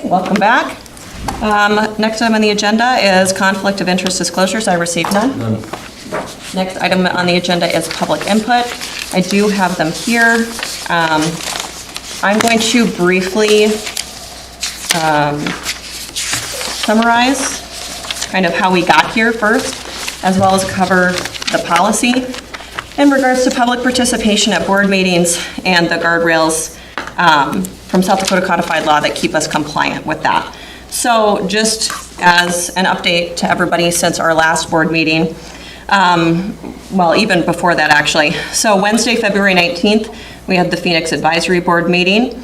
welcome back. Next item on the agenda is conflict of interest disclosures. I received none. Next item on the agenda is public input. I do have them here. I'm going to briefly summarize kind of how we got here first, as well as cover the policy in regards to public participation at board meetings and the guardrails from South Dakota codified law that keep us compliant with that. So just as an update to everybody since our last board meeting, well, even before that actually. So Wednesday, February 19th, we had the Phoenix Advisory Board meeting.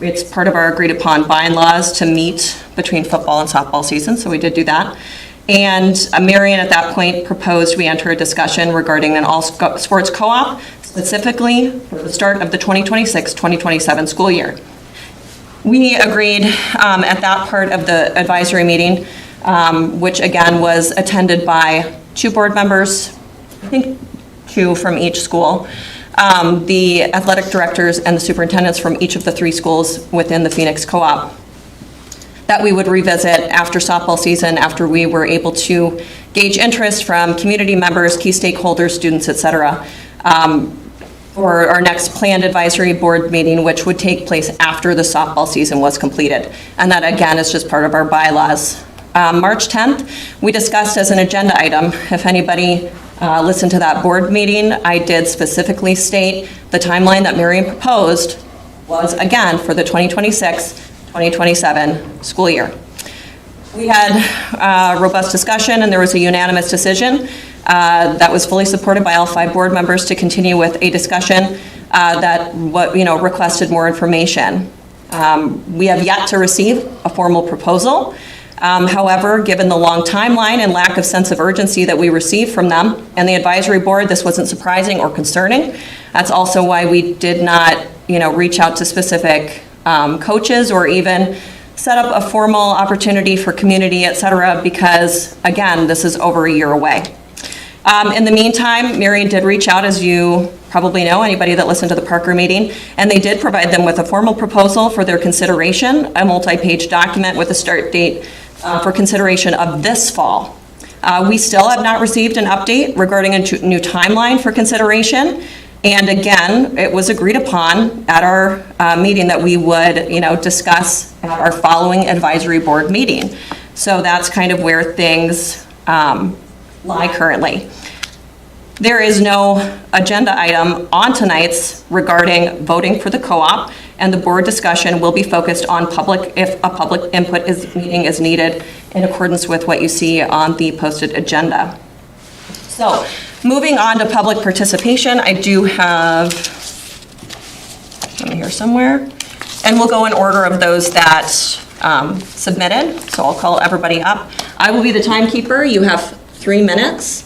It's part of our agreed upon bylaws to meet between football and softball season, so we did do that. And Marion at that point proposed we enter a discussion regarding an all-sports co-op, specifically for the start of the 2026-2027 school year. We agreed at that part of the advisory meeting, which again was attended by 2 board members, I think 2 from each school, the athletic directors and the superintendents from each of the 3 schools within the Phoenix Co-op, that we would revisit after softball season, after we were able to gauge interest from community members, key stakeholders, students, et cetera, for our next planned advisory board meeting, which would take place after the softball season was completed. And that again is just part of our bylaws. March 10th, we discussed as an agenda item, if anybody listened to that board meeting, I did specifically state the timeline that Marion proposed was again for the 2026-2027 school year. We had robust discussion and there was a unanimous decision that was fully supported by all 5 board members to continue with a discussion that requested more information. We have yet to receive a formal proposal. However, given the long timeline and lack of sense of urgency that we received from them and the advisory board, this wasn't surprising or concerning. That's also why we did not, reach out to specific coaches or even set up a formal opportunity for community, et cetera, because again, this is over a year away. In the meantime, Marion did reach out, as you probably know, anybody that listened to the Parker meeting, and they did provide them with a formal proposal for their consideration, a multi-page document with a start date for consideration of this fall. We still have not received an update regarding a new timeline for consideration. And again, it was agreed upon at our meeting that we would, discuss at our following advisory board meeting. So that's kind of where things lie currently. There is no agenda item on tonight's regarding voting for the co-op, and the board discussion will be focused on if a public input meeting is needed in accordance with what you see on the posted agenda. So, moving on to public participation, I do have, let me here somewhere, and we'll go in order of those that submitted, so I'll call everybody up. I will be the timekeeper. You have 3 minutes.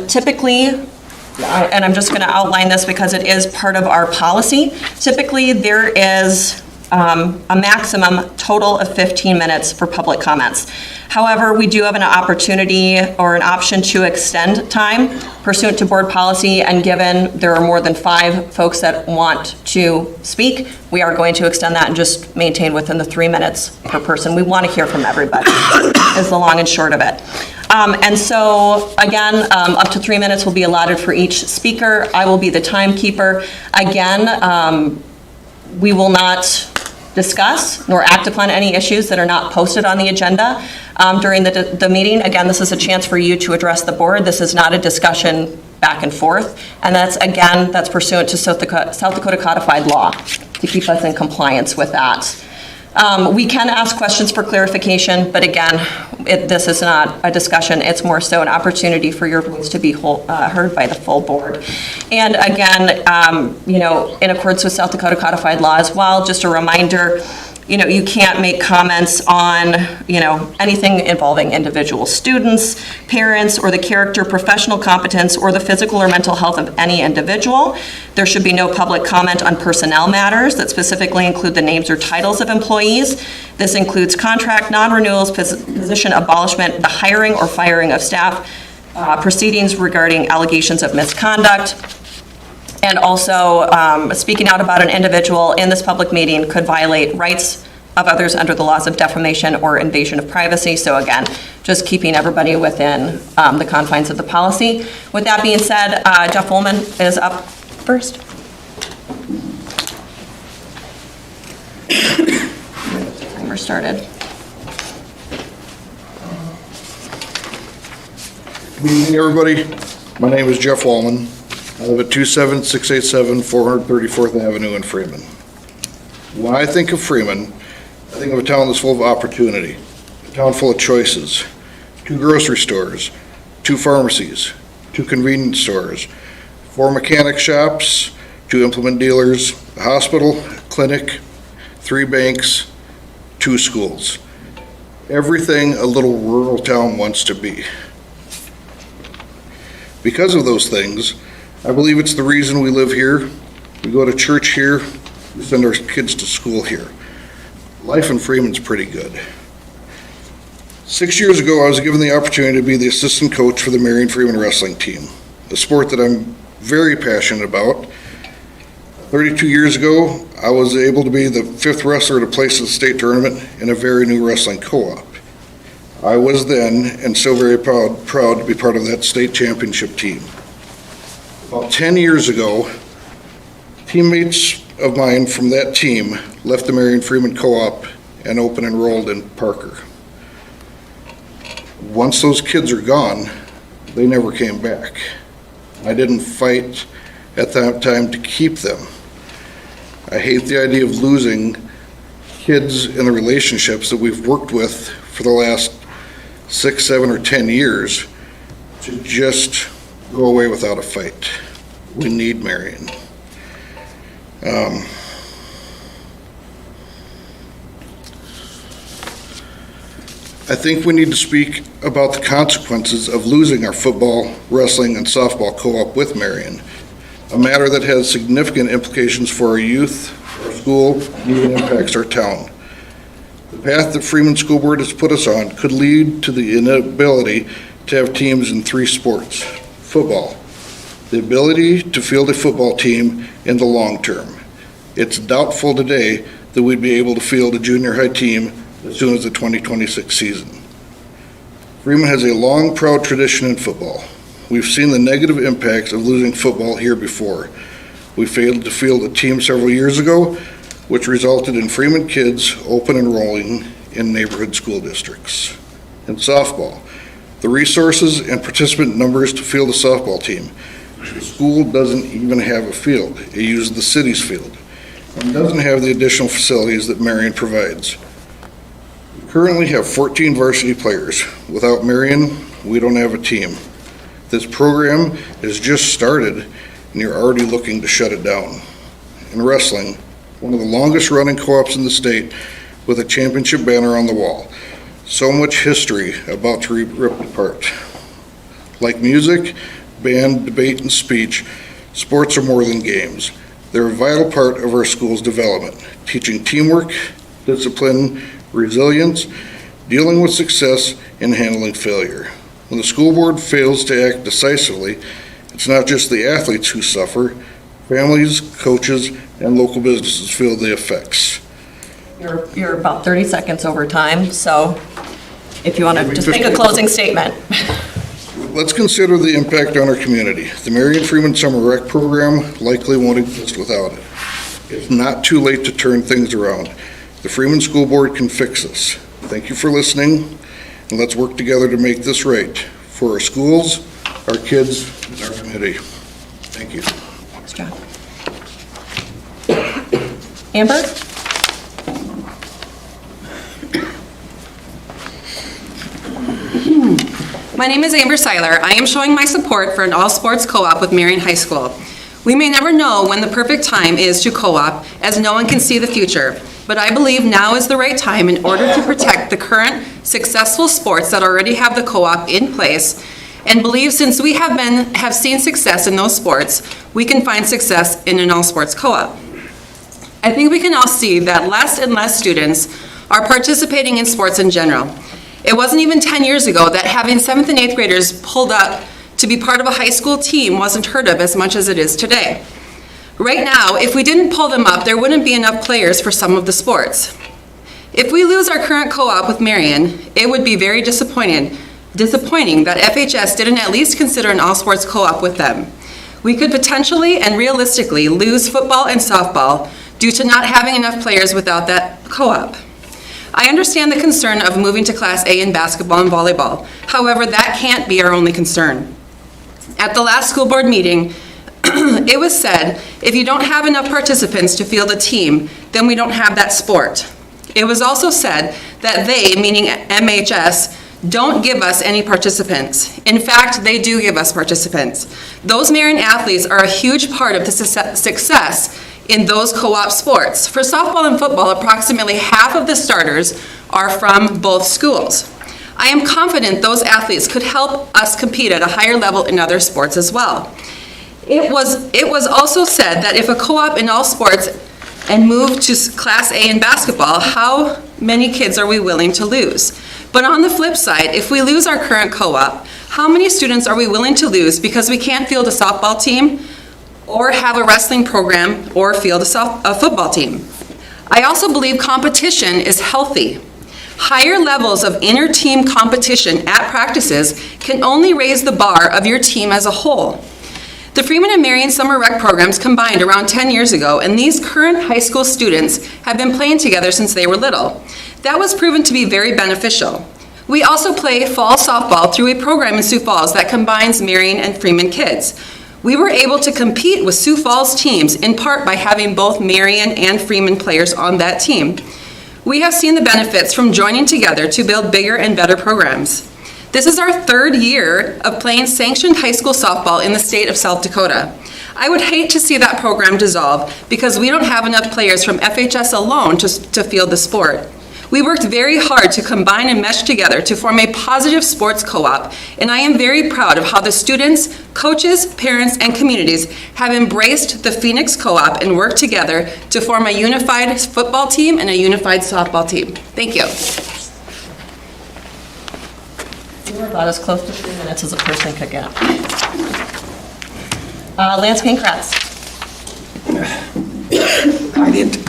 Typically, and I'm just going to outline this because it is part of our policy, typically there is a maximum total of 15 minutes for public comments. However, we do have an opportunity or an option to extend time pursuant to board policy, and given there are more than 5 folks that want to speak, we are going to extend that and just maintain within the 3 minutes per person. We want to hear from everybody is the long and short of it. And so again, up to 3 minutes will be allotted for each speaker. I will be the timekeeper. Again, we will not discuss nor act upon any issues that are not posted on the agenda during the meeting. Again, this is a chance for you to address the board. This is not a discussion back and forth. And that's pursuant to South Dakota codified law to keep us in compliance with that. We can ask questions for clarification, but again, this is not a discussion. It's more so an opportunity for your voice to be heard by the full board. And again, in accordance with South Dakota codified law as well, just a reminder, you can't make comments on, anything involving individual students, parents, or the character, professional competence, or the physical or mental health of any individual. There should be no public comment on personnel matters that specifically include the names or titles of employees. This includes contract non-renewals, position abolishment, the hiring or firing of staff, proceedings regarding allegations of misconduct, and also speaking out about an individual in this public meeting could violate rights of others under the laws of defamation or invasion of privacy. So again, just keeping everybody within the confines of the policy. With that being said, Jeff Woolman is up first. Timer started. Good evening, everybody. My name is Jeff Wallman. I live at 27687 434th Avenue in Freeman. When I think of Freeman, I think of a town that's full of opportunity, a town full of choices, 2 grocery stores, 2 pharmacies, 2 convenience stores, 4 mechanic shops, 2 implement dealers, a hospital, a clinic, 3 banks, 2 schools. Everything a little rural town wants to be. Because of those things, I believe it's the reason we live here. We go to church here. We send our kids to school here. Life in Freeman's pretty good. 6 years ago, I was given the opportunity to be the assistant coach for the Marion Freeman wrestling team, a sport that I'm very passionate about. 32 years ago, I was able to be the 5th wrestler to place at the state tournament in a very new wrestling co-op. I was then, and still very proud to be part of that state championship team. About 10 years ago, teammates of mine from that team left the Marion Freeman Co-op and open enrolled in Parker. Once those kids are gone, they never came back. I didn't fight at that time to keep them. I hate the idea of losing kids in the relationships that we've worked with for the last 6, 7, or 10 years to just go away without a fight. We need Marion. I think we need to speak about the consequences of losing our football, wrestling, and softball co-op with Marion, a matter that has significant implications for our youth, our school, and even impacts our town. The path that Freeman School Board has put us on could lead to the inability to have teams in 3 sports. Football, the ability to field a football team in the long term. It's doubtful today that we'd be able to field a junior high team as soon as the 2026 season. Freeman has a long, proud tradition in football. We've seen the negative impacts of losing football here before. We failed to field a team several years ago, which resulted in Freeman kids open enrolling in neighborhood school districts. In softball, the resources and participant numbers to field a softball team. The school doesn't even have a field. It uses the city's field and doesn't have the additional facilities that Marion provides. We currently have 14 varsity players. Without Marion, we don't have a team. This program has just started and you're already looking to shut it down. In wrestling, one of the longest running co-ops in the state with a championship banner on the wall. So much history about to be ripped apart. Like music, band, debate, and speech, sports are more than games. They're a vital part of our school's development, teaching teamwork, discipline, resilience, dealing with success, and handling failure. When the school board fails to act decisively, it's not just the athletes who suffer. Families, coaches, and local businesses feel the effects. You're about 30 seconds over time, so if you want to just make a closing statement. Let's consider the impact on our community. The Marion Freeman Summer Rec Program likely won't exist without it. It's not too late to turn things around. The Freeman School Board can fix this. Thank you for listening, and let's work together to make this right for our schools, our kids, and our community. Thank you. Thanks, John. Amber? My name is Amber Seiler. I am showing my support for an all-sports co-op with Marion High School. We may never know when the perfect time is to co-op, as no one can see the future, but I believe now is the right time in order to protect the current successful sports that already have the co-op in place, and believe since we have seen success in those sports, we can find success in an all-sports co-op. I think we can all see that less and less students are participating in sports in general. It wasn't even 10 years ago that having 7th and 8th graders pulled up to be part of a high school team wasn't heard of as much as it is today. Right now, if we didn't pull them up, there wouldn't be enough players for some of the sports. If we lose our current co-op with Marion, it would be very disappointing that FHS didn't at least consider an all-sports co-op with them. We could potentially and realistically lose football and softball due to not having enough players without that co-op. I understand the concern of moving to Class A in basketball and volleyball. However, that can't be our only concern. At the last school board meeting, it was said, if you don't have enough participants to field a team, then we don't have that sport. It was also said that they, meaning MHS, don't give us any participants. In fact, they do give us participants. Those Marion athletes are a huge part of the success in those co-op sports. For softball and football, approximately half of the starters are from both schools. I am confident those athletes could help us compete at a higher level in other sports as well. It was also said that if a co-op in all sports and move to Class A in basketball, how many kids are we willing to lose? But on the flip side, if we lose our current co-op, how many students are we willing to lose because we can't field a softball team or have a wrestling program or field a football team? I also believe competition is healthy. Higher levels of inter-team competition at practices can only raise the bar of your team as a whole. The Freeman and Marion Summer Rec programs combined around 10 years ago, and these current high school students have been playing together since they were little. That was proven to be very beneficial. We also play fall softball through a program in Sioux Falls that combines Marion and Freeman kids. We were able to compete with Sioux Falls teams in part by having both Marion and Freeman players on that team. We have seen the benefits from joining together to build bigger and better programs. This is our third year of playing sanctioned high school softball in the state of South Dakota. I would hate to see that program dissolve because we don't have enough players from FHS alone to field the sport. We worked very hard to combine and mesh together to form a positive sports co-op, and I am very proud of how the students, coaches, parents, and communities have embraced the Phoenix Co-op and worked together to form a unified football team and a unified softball team. Thank you. You were about as close to 3 minutes as a person could get. Lance Pankratz. I didn't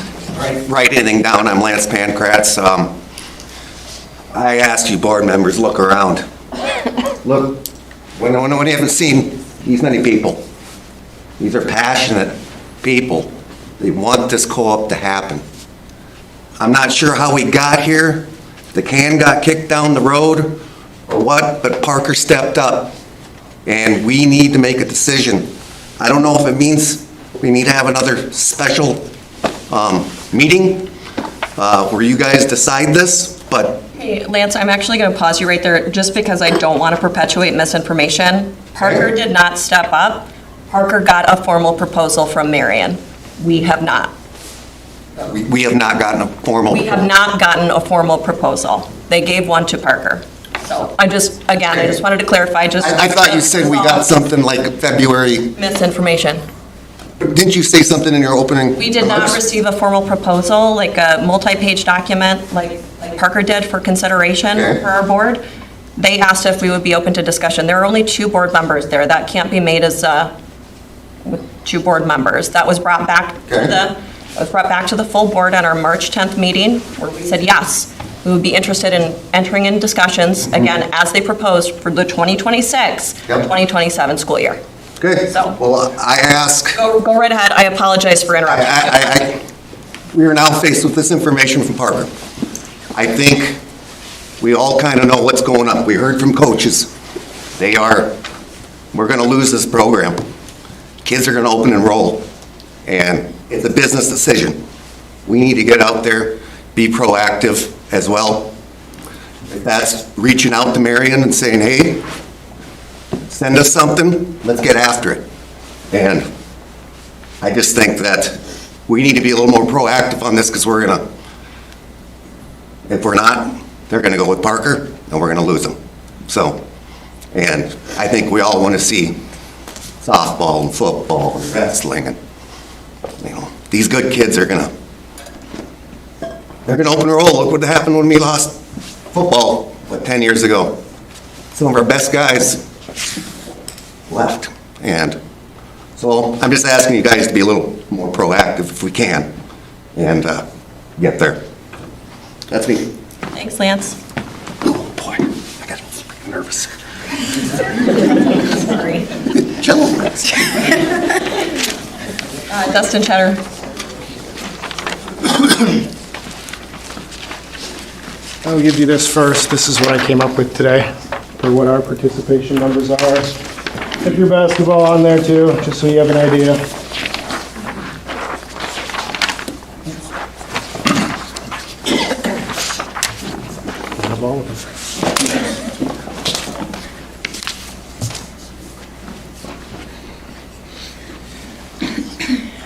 write anything down. I'm Lance Pankratz. I asked you board members, look around. Look, when you haven't seen these many people, these are passionate people. They want this co-op to happen. I'm not sure how we got here. The can got kicked down the road or what, but Parker stepped up, and we need to make a decision. I don't know if it means we need to have another special meeting where you guys decide this, but... Hey, Lance, I'm actually going to pause you right there just because I don't want to perpetuate misinformation. Parker did not step up. Parker got a formal proposal from Marion. We have not. We have not gotten a formal... We have not gotten a formal proposal. They gave one to Parker. So I just wanted to clarify. I thought you said we got something like February... Misinformation. Didn't you say something in your opening? We did not receive a formal proposal, like a multi-page document like Parker did for consideration for our board. They asked if we would be open to discussion. There are only 2 board members there. That can't be made as with 2 board members. That was brought back to the full board at our March 10th meeting where we said yes. We would be interested in entering in discussions, again, as they proposed for the 2026-2027 school year. Okay, So- well, I ask... Go right ahead. I apologize for interrupting. We are now faced with this information from Parker. I think we all kind of know what's going on. We heard from coaches. We're going to lose this program. Kids are going to open and roll, and it's a business decision. We need to get out there, be proactive as well. If that's reaching out to Marion and saying, hey, send us something, let's get after it. And I just think that we need to be a little more proactive on this because if we're not, they're going to go with Parker and we're going to lose them. So, and I think we all want to see softball and football and wrestling, and these good kids are going to open and roll. Look what happened when we lost football 10 years ago. Some of our best guys left, and so I'm just asking you guys to be a little more proactive if we can and get there. That's me. Thanks, Lance. Oh, boy, I got nervous. Sorry. Jello. Dustin Cheddar. I'll give you this first. This is what I came up with today for what our participation numbers are. Put your basketball on there too, just so you have an idea. Have all of them.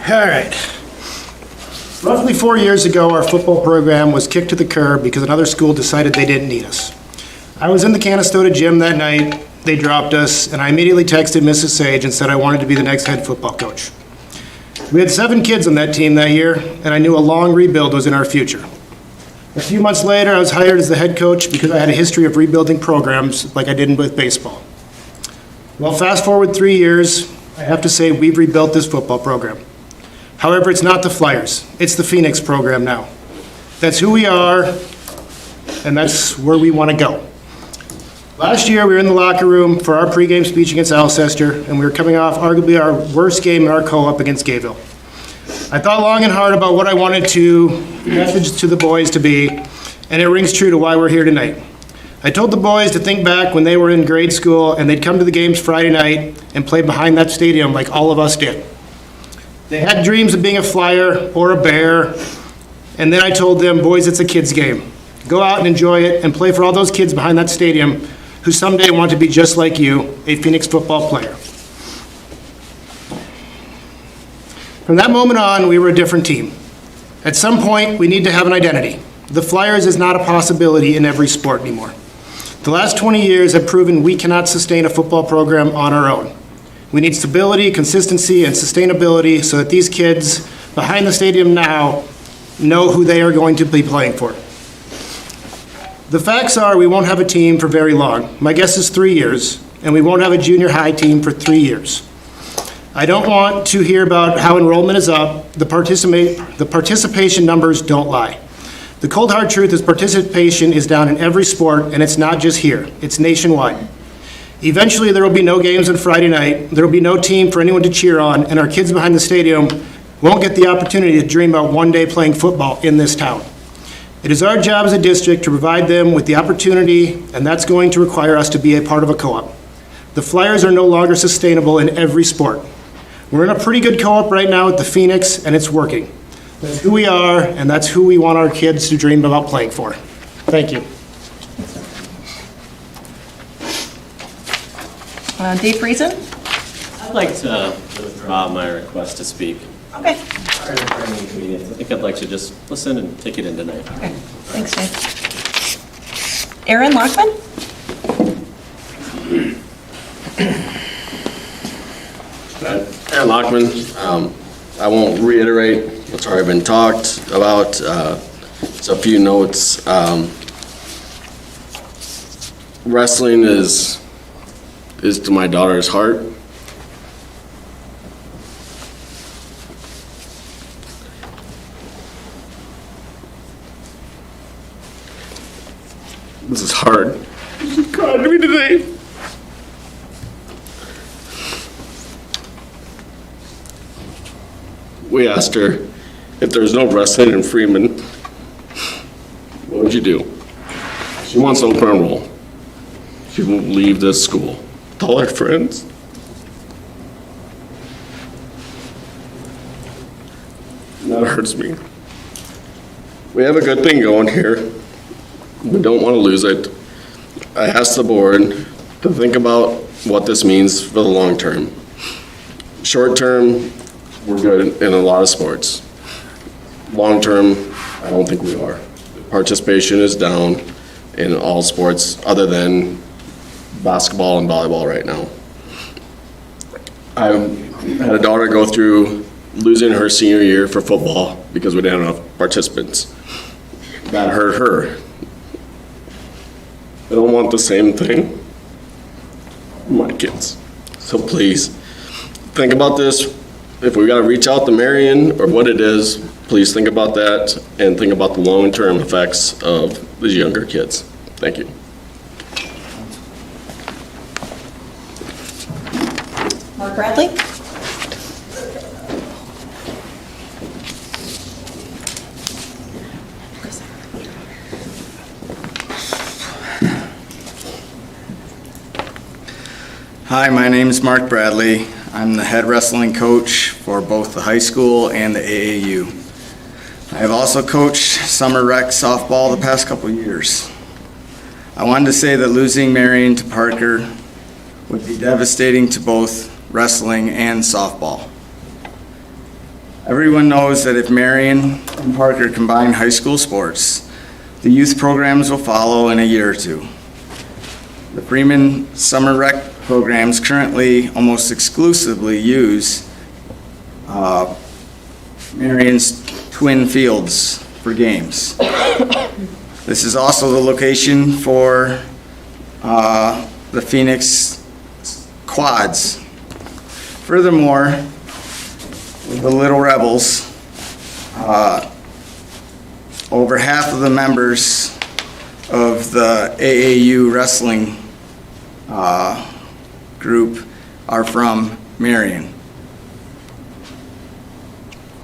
All right. Roughly 4 years ago, our football program was kicked to the curb because another school decided they didn't need us. I was in the Canastota gym that night, they dropped us, and I immediately texted Mrs. Sage and said I wanted to be the next head football coach. We had 7 kids on that team that year, and I knew a long rebuild was in our future. A few months later, I was hired as the head coach because I had a history of rebuilding programs like I did with baseball. Well, fast forward 3 years, I have to say we've rebuilt this football program. However, it's not the Flyers, it's the Phoenix program now. That's who we are, and that's where we want to go. Last year, we were in the locker room for our pregame speech against Alcester, and we were coming off arguably our worst game in our co-op against Gayville. I thought long and hard about what I wanted to message to the boys to be, and it rings true to why we're here tonight. I told the boys to think back when they were in grade school and they'd come to the games Friday night and play behind that stadium like all of us did. They had dreams of being a Flyer or a Bear, and then I told them, boys, it's a kid's game. Go out and enjoy it and play for all those kids behind that stadium who someday want to be just like you, a Phoenix football player. From that moment on, we were a different team. At some point, we need to have an identity. The Flyers is not a possibility in every sport anymore. The last 20 years have proven we cannot sustain a football program on our own. We need stability, consistency, and sustainability so that these kids behind the stadium now know who they are going to be playing for. The facts are we won't have a team for very long. My guess is 3 years, and we won't have a junior high team for 3 years. I don't want to hear about how enrollment is up. The participation numbers don't lie. The cold hard truth is participation is down in every sport, and it's not just here, it's nationwide. Eventually, there will be no games on Friday night, there will be no team for anyone to cheer on, and our kids behind the stadium won't get the opportunity to dream about one day playing football in this town. It is our job as a district to provide them with the opportunity, and that's going to require us to be a part of a co-op. The Flyers are no longer sustainable in every sport. We're in a pretty good co-op right now at the Phoenix, and it's working. That's who we are, and that's who we want our kids to dream about playing for. Thank you. Dave Friesen? I'd like to withdraw my request to speak. Okay. I think I'd like to just listen and take it in tonight. Okay. Thanks, Dave. Aaron Lockman? Aaron Lockman, I won't reiterate what's already been talked about. Just a few notes. Wrestling is to my daughter's heart. This is hard. She cried to me today. We asked her if there's no wrestling in Freeman, what would you do? She wants to open enroll. She won't leave this school with all her friends. And that hurts me. We have a good thing going here. We don't want to lose it. I asked the board to think about what this means for the long term. Short term, we're good in a lot of sports. Long term, I don't think we are. Participation is down in all sports other than basketball and volleyball right now. I had a daughter go through losing her senior year for football because we didn't have enough participants. That hurt her. I don't want the same thing for my kids. So please, think about this. If we gotta reach out to Marion or what it is, please think about that and think about the long-term effects of these younger kids. Thank you. Mark Bradley? Hi, my name is Mark Bradley. I'm the head wrestling coach for both the high school and the AAU. I have also coached summer rec softball the past couple years. I wanted to say that losing Marion to Parker would be devastating to both wrestling and softball. Everyone knows that if Marion and Parker combine high school sports, the youth programs will follow in a year or two. The Freeman Summer Rec programs currently almost exclusively use Marion's twin fields for games. This is also the location for the Phoenix quads. Furthermore, with the Little Rebels, over half of the members of the AAU wrestling group are from Marion.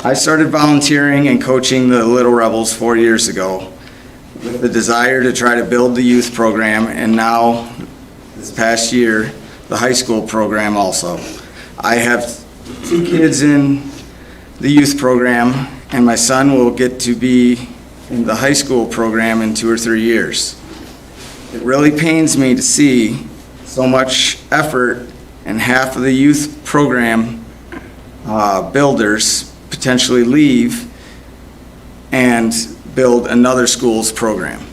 I started volunteering and coaching the Little Rebels 4 years ago with the desire to try to build the youth program, and now, this past year, the high school program also. I have 2 kids in the youth program, and my son will get to be in the high school program in 2 or 3 years. It really pains me to see so much effort and half of the youth program builders potentially leave and build another school's program.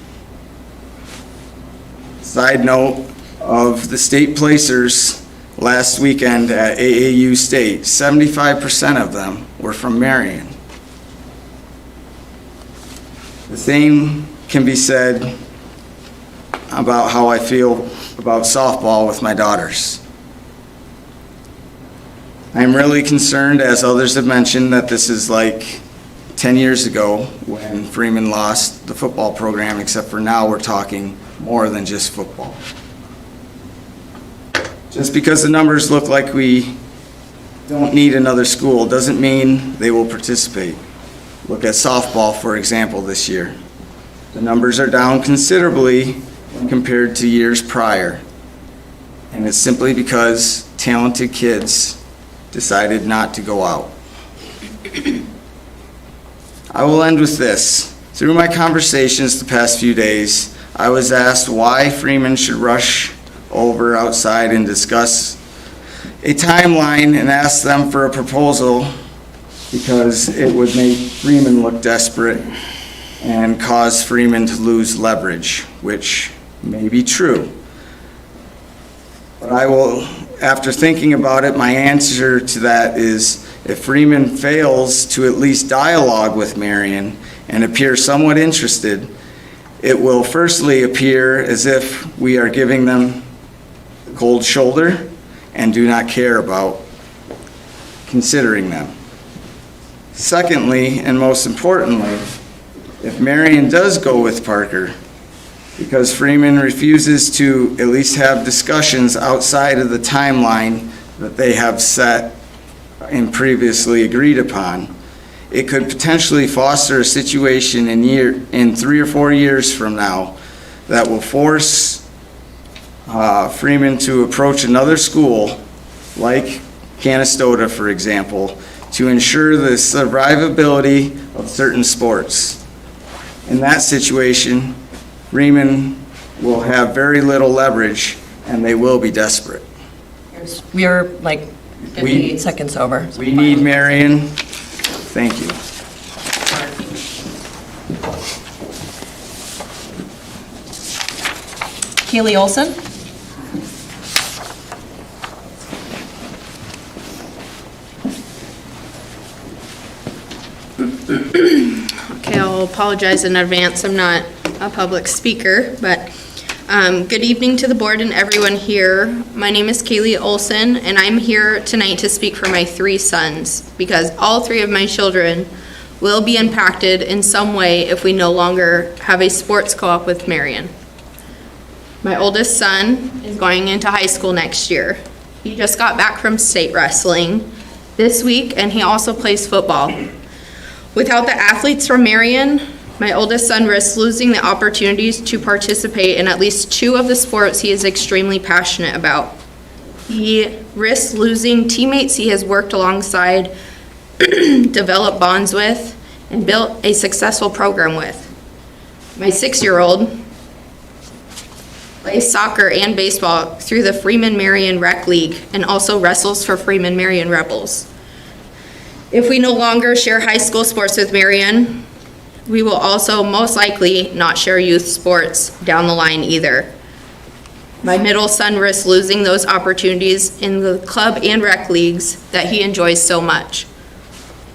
Side note of the state placers last weekend at AAU State, 75% of them were from Marion. The same can be said about how I feel about softball with my daughters. I'm really concerned, as others have mentioned, that this is like 10 years ago when Freeman lost the football program, except for now we're talking more than just football. Just because the numbers look like we don't need another school doesn't mean they will participate. Look at softball, for example, this year. The numbers are down considerably when compared to years prior, and it's simply because talented kids decided not to go out. I will end with this. Through my conversations the past few days, I was asked why Freeman should rush over outside and discuss a timeline and ask them for a proposal because it would make Freeman look desperate and cause Freeman to lose leverage, which may be true. But I will, after thinking about it, my answer to that is if Freeman fails to at least dialogue with Marion and appear somewhat interested, it will firstly appear as if we are giving them the cold shoulder and do not care about considering them. Secondly, and most importantly, if Marion does go with Parker, because Freeman refuses to at least have discussions outside of the timeline that they have set and previously agreed upon, it could potentially foster a situation in 3 or 4 years from now that will force Freeman to approach another school, like Canastota, for example, to ensure the survivability of certain sports. In that situation, Freeman will have very little leverage, and they will be desperate. We're like 58 seconds over. We need Marion. Thank you. Keely Olson? Okay, I'll apologize in advance. I'm not a public speaker, but good evening to the board and everyone here. My name is Kaylee Olson, and I'm here tonight to speak for my 3 sons because all 3 of my children will be impacted in some way if we no longer have a sports co-op with Marion. My oldest son is going into high school next year. He just got back from state wrestling this week, and he also plays football. Without the athletes from Marion, my oldest son risks losing the opportunities to participate in at least 2 of the sports he is extremely passionate about. He risks losing teammates he has worked alongside, developed bonds with, and built a successful program with. My 6-year-old plays soccer and baseball through the Freeman Marion Rec League and also wrestles for Freeman Marion Rebels. If we no longer share high school sports with Marion, we will also most likely not share youth sports down the line either. My middle son risks losing those opportunities in the club and rec leagues that he enjoys so much.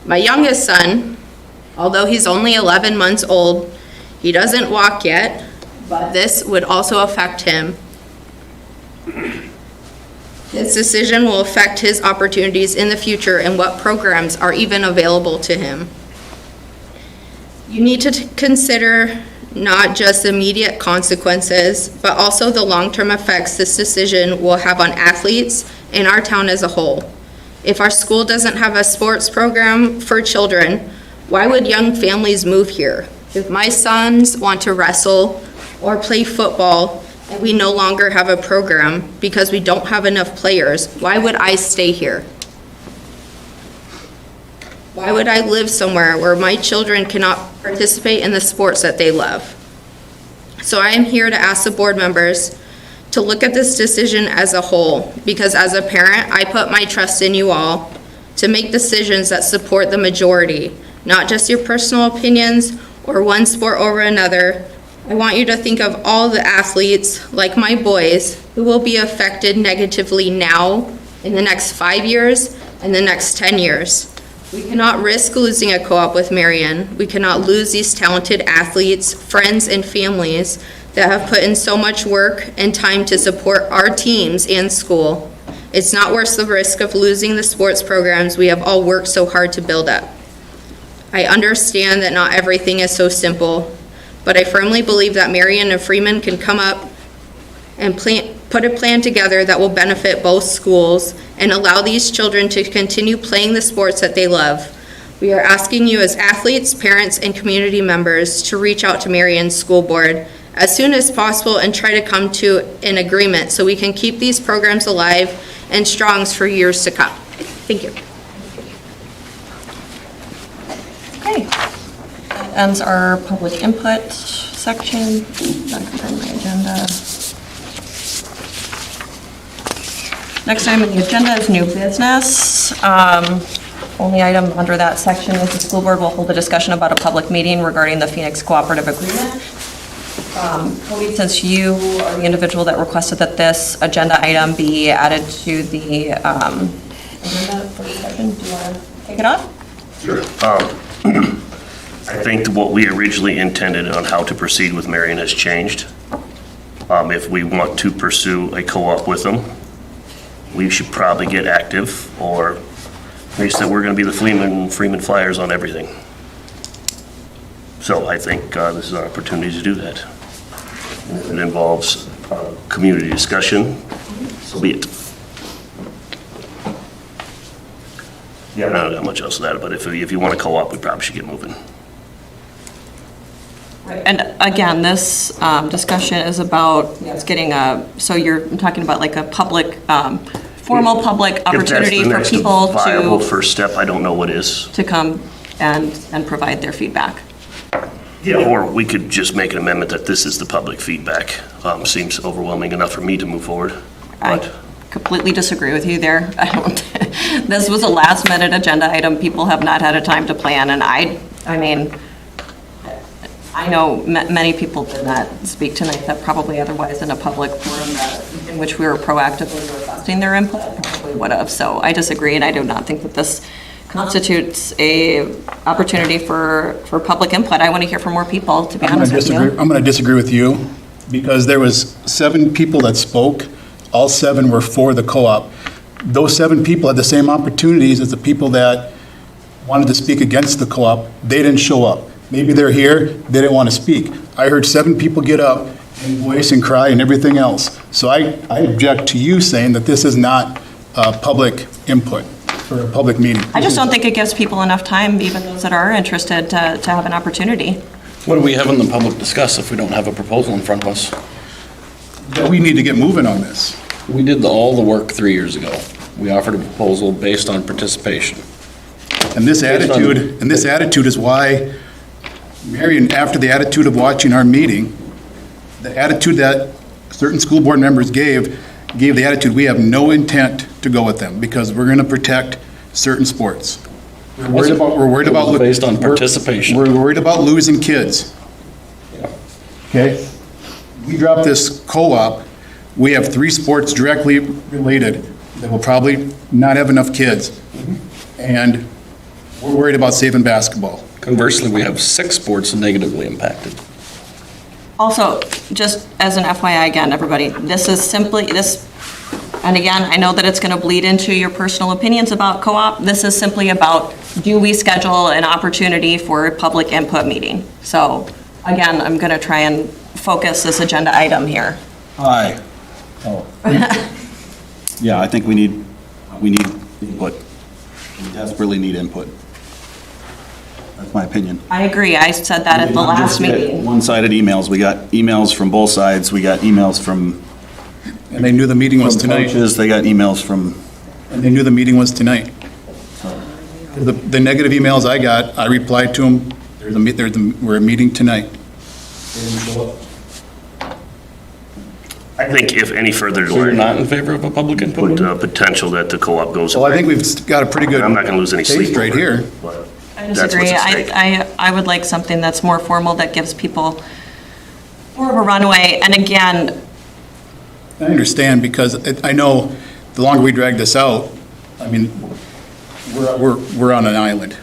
My youngest son, although he's only 11 months old, he doesn't walk yet, but this would also affect him. This decision will affect his opportunities in the future and what programs are even available to him. You need to consider not just immediate consequences, but also the long-term effects this decision will have on athletes and our town as a whole. If our school doesn't have a sports program for children, why would young families move here? If my sons want to wrestle or play football and we no longer have a program because we don't have enough players, why would I stay here? Why would I live somewhere where my children cannot participate in the sports that they love? So I am here to ask the board members to look at this decision as a whole, because as a parent, I put my trust in you all to make decisions that support the majority, not just your personal opinions or one sport over another. I want you to think of all the athletes, like my boys, who will be affected negatively now, in the next 5 years, and the next 10 years. We cannot risk losing a co-op with Marion. We cannot lose these talented athletes, friends, and families that have put in so much work and time to support our teams and school. It's not worth the risk of losing the sports programs we have all worked so hard to build up. I understand that not everything is so simple, but I firmly believe that Marion and Freeman can come up and put a plan together that will benefit both schools and allow these children to continue playing the sports that they love. We are asking you as athletes, parents, and community members to reach out to Marion's school board as soon as possible and try to come to an agreement so we can keep these programs alive and strong for years to come. Thank you. Okay. That ends our public input section. Back on my agenda. Next item on the agenda is new business. Only item under that section is the school board will hold a discussion about a public meeting regarding the Phoenix Cooperative Agreement. Cody, since you are the individual that requested that this agenda item be added to the agenda for discussion, do you want to take it on? Sure. I think what we originally intended on how to proceed with Marion has changed. If we want to pursue a co-op with them, we should probably get active, or they said we're going to be the Freeman Flyers on everything. So I think this is our opportunity to do that. It involves community discussion, so be it. Yeah, I don't got much else to that, but if you want to co-op, we probably should get moving. And again, this discussion is about getting so you're talking about like a public, formal public opportunity for people If that's the next viable to first step, I don't know what is. to come and provide their feedback. Yeah, or we could just make an amendment that this is the public feedback. Seems overwhelming enough for me to move forward. I But completely disagree with you there. I don't, this was a last minute agenda item. People have not had a time to plan, and I mean, I know many people did not speak tonight that probably otherwise in a public forum in which we were proactively requesting their input probably would have. So I disagree, and I do not think that this constitutes a opportunity for public input. I want to hear from more people, to be honest with you. I'm going to disagree with you, because there was 7 people that spoke. All 7 were for the co-op. Those 7 people had the same opportunities as the people that wanted to speak against the co-op, they didn't show up. Maybe they're here, they didn't want to speak. I heard 7 people get up and voice and cry and everything else. So I object to you saying that this is not public input for a public meeting. I just don't think it gives people enough time, even those that are interested, to have an opportunity. What are we having the public discuss if we don't have a proposal in front of us? That we need to get moving on this. We did all the work 3 years ago. We offered a proposal based on participation. And this attitude is why, Marion, after the attitude of watching our meeting, the attitude that certain school board members gave the attitude, we have no intent to go with them because we're going to protect certain sports. We're worried about. It was based on participation. We're worried about losing kids. Okay? We dropped this co-op. We have 3 sports directly related that will probably not have enough kids. And we're worried about saving basketball. Conversely, we have 6 sports negatively impacted. Also, just as an FYI again, everybody, this is simply, and again, I know that it's going to bleed into your personal opinions about co-op. This is simply about, do we schedule an opportunity for a public input meeting? So again, I'm going to try and focus this agenda item here. Aye. Oh. Yeah, I think we need input. We desperately need input. That's my opinion. I agree. I said that at the last meeting. One-sided emails. We got emails from both sides. We got emails from. And they knew the meeting was tonight. Coaches. They got emails from. And they knew the meeting was tonight. The negative emails I got, I replied to them, we're meeting tonight. They didn't show up. I think if any further So you're delay, not in favor of a public input? put potential that the co-op goes Well, I away. think we've got a pretty good. I'm not going to lose any sleep taste right over it, here. but I that's disagree. what's at stake. I would like something that's more formal, that gives people more of a runway. And again, I understand, because I know the longer we drag this out, I mean, we're on an island.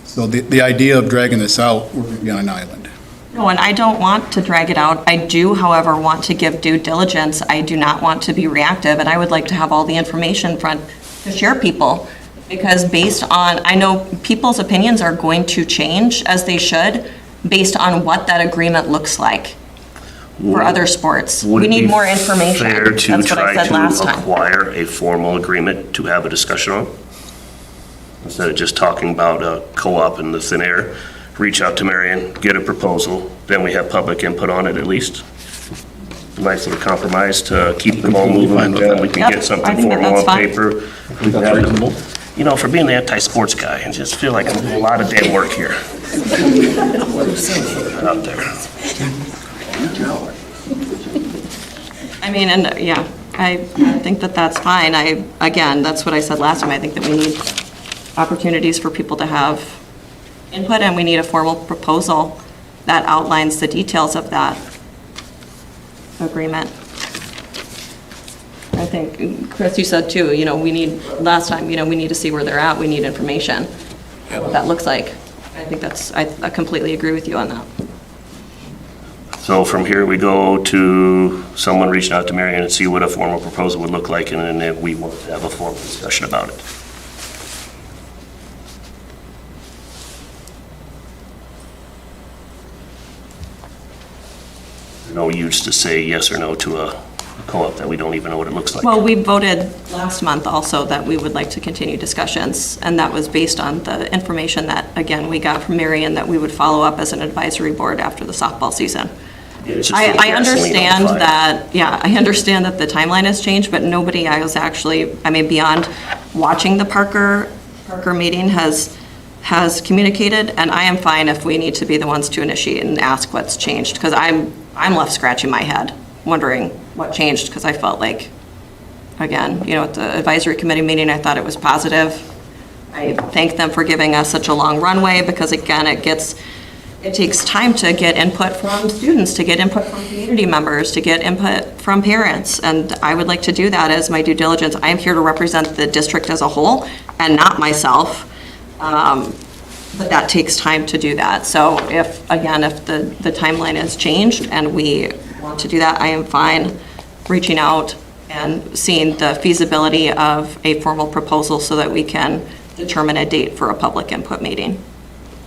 So the idea of dragging this out, we're going to be on an island. no, and I don't want to drag it out. I do, however, want to give due diligence. I do not want to be reactive, and I would like to have all the information front to share people. Because based on, I know people's opinions are going to change, as they should, based on what that agreement looks like for other sports. Would We it need be more information. fair to That's what I try said last to time. acquire a formal agreement to have a discussion on? Instead of just talking about a co-op in the thin air, reach out to Marion, get a proposal, then we have public input on it at least. A nice little compromise to keep the ball moving, and then we can Yep, get I something think that formal that's on fine. paper. That's reasonable. You know, for being the anti-sports guy, I just feel like a lot of damn work here. Out there. I mean, and, yeah, I think that that's fine. Again, that's what I said last time. I think that we need opportunities for people to have input, and we need a formal proposal that outlines the details of that agreement. I think, Chris, you said too, we need, last time, we need to see where they're at. We need information, what that looks like. I think I completely agree with you on that. So from here, we go to someone reaching out to Marion and see what a formal proposal would look like, and then if we want to have a formal discussion about it. No use to say yes or no to a co-op that we don't even know what it looks like. Well, we voted last month also that we would like to continue discussions, and that was based on the information that, again, we got from Marion, that we would follow up as an advisory board after the softball season. It's just I gasoline on understand fire. that, yeah, I understand that the timeline has changed, but nobody, I mean, beyond watching the Parker meeting has communicated, and I am fine if we need to be the ones to initiate and ask what's changed, because I'm left scratching my head, wondering what changed, because I felt like, again, at the advisory committee meeting, I thought it was positive. I thank them for giving us such a long runway, because again, it takes time to get input from students, to get input from community members, to get input from parents, and I would like to do that as my due diligence. I am here to represent the district as a whole and not myself, but that takes time to do that. So if the timeline has changed and we want to do that, I am fine reaching out and seeing the feasibility of a formal proposal so that we can determine a date for a public input meeting.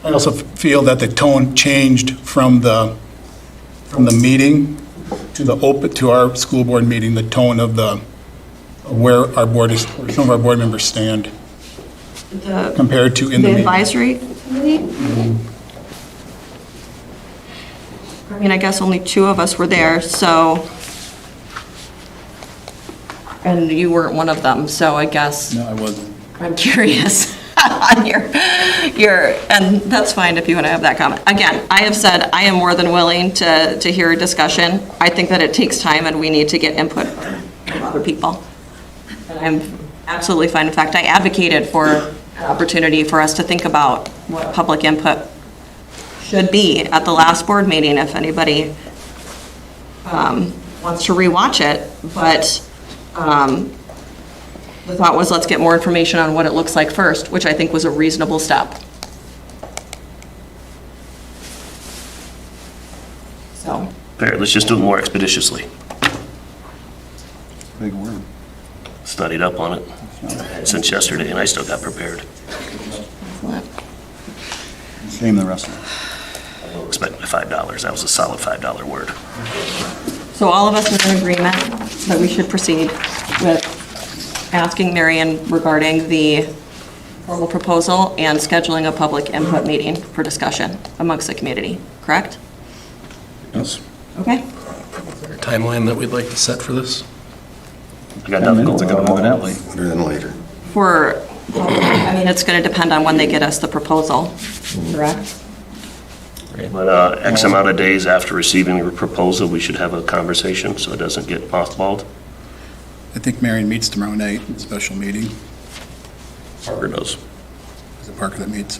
I also feel that the tone changed from the meeting to our school board meeting, the tone of where our board is, where some of our board members stand compared to in the The meeting. advisory committee? I mean, I guess only 2 of us were there, so, and you weren't one of them, so I guess No, I wasn't. I'm curious on your, and that's fine if you want to have that comment. Again, I have said I am more than willing to hear a discussion. I think that it takes time and we need to get input from other people. And I'm absolutely fine. In fact, I advocated for an opportunity for us to think about what public input should be at the last board meeting, if anybody wants to rewatch it. But the thought was, let's get more information on what it looks like first, which I think was a reasonable step. So, Fair, let's just do it more expeditiously. Big word. Studied up on it since yesterday, and I still got prepared. Same the rest of it. I don't expect my $5. That was a solid $5 word. so all of us are in agreement that we should proceed with asking Marion regarding the formal proposal and scheduling a public input meeting for discussion amongst the community, correct? Yes. Okay. Timeline that we'd like to set for this? I got nothing going on. Evidently. Sooner than later. For, I mean, it's going to depend on when they get us the proposal, correct? But X amount of days after receiving your proposal, we should have a conversation so it doesn't get mothballed. I think Marion meets tomorrow night, special meeting. Parker does. Is it Parker that meets?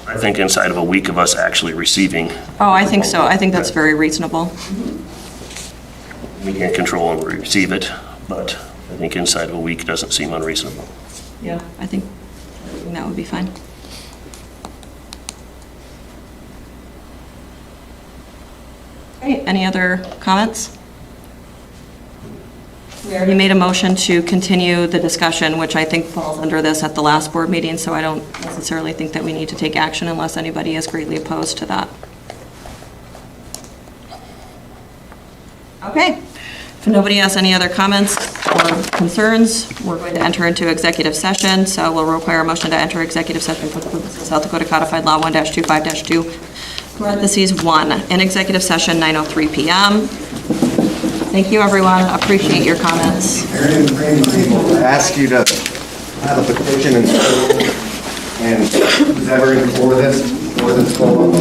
I think inside of a week of us actually receiving, Oh, I think so. I think that's very reasonable. we can't control and receive it, but I think inside of a week doesn't seem unreasonable. Yeah, I think that would be fine. Okay, any other comments? We already made a motion to continue the discussion, which I think falls under this at the last board meeting, so I don't necessarily think that we need to take action unless anybody is greatly opposed to that. Okay, if nobody has any other comments or concerns, we're going to enter into executive session, so we'll require a motion to enter executive session for the purposes of South Dakota Codified Law 1-25-2, parentheses 1, in executive session, 9:03 p.m. Thank you, everyone. Appreciate your comments. I ask you to have a petition in school, and who's ever in for this, more than 12